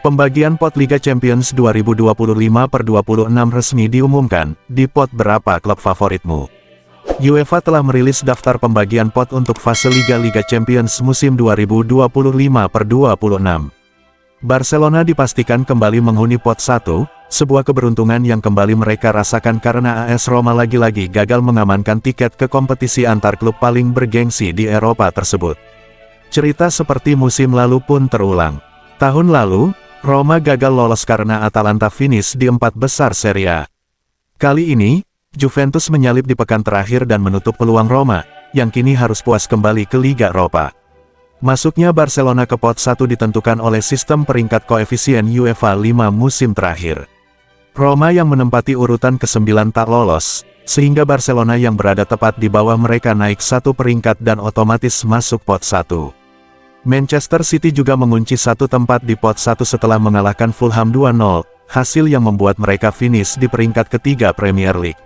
Pembagian pot Liga Champions 2025/26 resmi diumumkan. Di pot berapa klub favoritmu? UEFA telah merilis daftar pembagian pot untuk fase Liga Champions musim 2025/26. Barcelona dipastikan kembali menghuni pot 1, sebuah keberuntungan yang kembali mereka rasakan karena AS Roma lagi-lagi gagal mengamankan tiket ke kompetisi antar klub paling bergengsi di Eropa tersebut. Cerita seperti musim lalu pun terulang. Tahun lalu, Roma gagal lolos karena Atalanta finish di 4 besar Serie A. Kali ini, Juventus menyalip di pekan terakhir dan menutup peluang Roma, yang kini harus puas kembali ke Liga Eropa. Masuknya Barcelona ke pot 1 ditentukan oleh sistem peringkat koefisien UEFA 5 musim terakhir. Roma yang menempati urutan ke-9 tak lolos, sehingga Barcelona yang berada tepat di bawah mereka naik 1 peringkat dan otomatis masuk pot 1. Manchester City juga mengunci 1 tempat di pot 1 setelah mengalahkan Fulham 2-0, hasil yang membuat mereka finish di peringkat ketiga Premier League.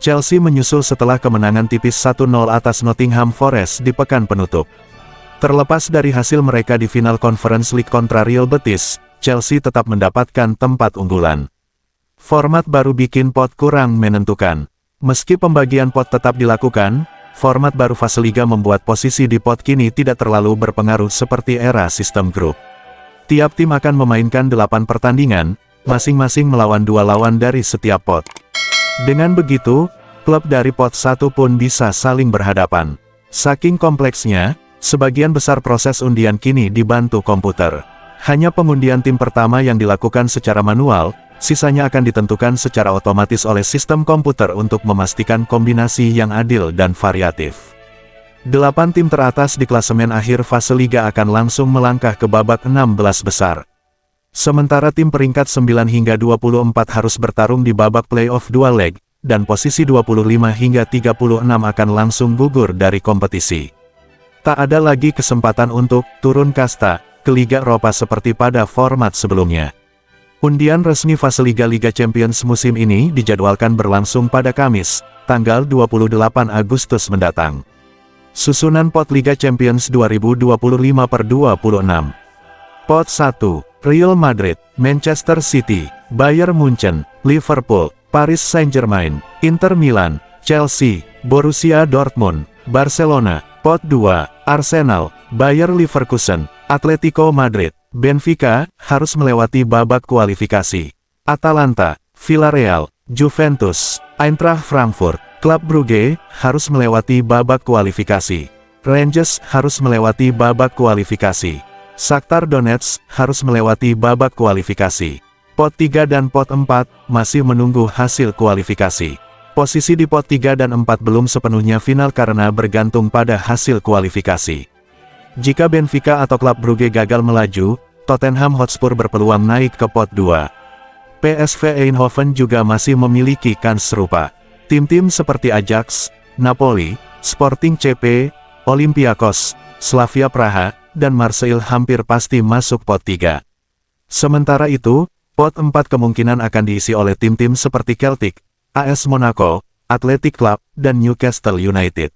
Chelsea menyusul setelah kemenangan tipis 1-0 atas Nottingham Forest di pekan penutup. Terlepas dari hasil mereka di final Conference League kontra Real Betis, Chelsea tetap mendapatkan tempat unggulan. Format baru bikin pot kurang menentukan. Meski pembagian pot tetap dilakukan, format baru fase Liga membuat posisi di pot kini tidak terlalu berpengaruh seperti era sistem grup. Tiap tim akan memainkan 8 pertandingan, masing-masing melawan 2 lawan dari setiap pot. Dengan begitu, klub dari pot 1 pun bisa saling berhadapan. Saking kompleksnya, sebagian besar proses undian kini dibantu komputer. Hanya pengundian tim pertama yang dilakukan secara manual, sisanya akan ditentukan secara otomatis oleh sistem komputer untuk memastikan kombinasi yang adil dan variatif. 8 tim teratas di klasemen akhir fase Liga akan langsung melangkah ke babak 16 besar. Sementara tim peringkat 9 hingga 24 harus bertarung di babak playoff 2 leg, dan posisi 25 hingga 36 akan langsung gugur dari kompetisi. Tak ada lagi kesempatan untuk turun kasta ke Liga Eropa seperti pada format sebelumnya. Undian resmi fase Liga Champions musim ini dijadwalkan berlangsung pada Kamis, tanggal 28 Agustus mendatang. Susunan pot Liga Champions 2025/26. Pot 1, Real Madrid, Manchester City, Bayern Munchen, Liverpool, Paris Saint-Germain, Inter Milan, Chelsea, Borussia Dortmund, Barcelona. Pot 2, Arsenal, Bayer Leverkusen, Atletico Madrid, Benfica, harus melewati babak kualifikasi. Atalanta, Villarreal, Juventus, Eintracht Frankfurt, Club Brugge, harus melewati babak kualifikasi. Rangers harus melewati babak kualifikasi. Shakhtar Donetsk, harus melewati babak kualifikasi. Pot 3 dan pot 4, masih menunggu hasil kualifikasi. Posisi di pot 3 dan 4 belum sepenuhnya final karena bergantung pada hasil kualifikasi. Jika Benfica atau Club Brugge gagal melaju, Tottenham Hotspur berpeluang naik ke pot 2. PSV Eindhoven juga masih memiliki kans serupa. Tim-tim seperti Ajax, Napoli, Sporting CP, Olympiakos, Slavia Praha, dan Marseille hampir pasti masuk pot 3. Sementara itu, pot 4 kemungkinan akan diisi oleh tim-tim seperti Celtic, AS Monaco, Athletic Club, dan Newcastle United.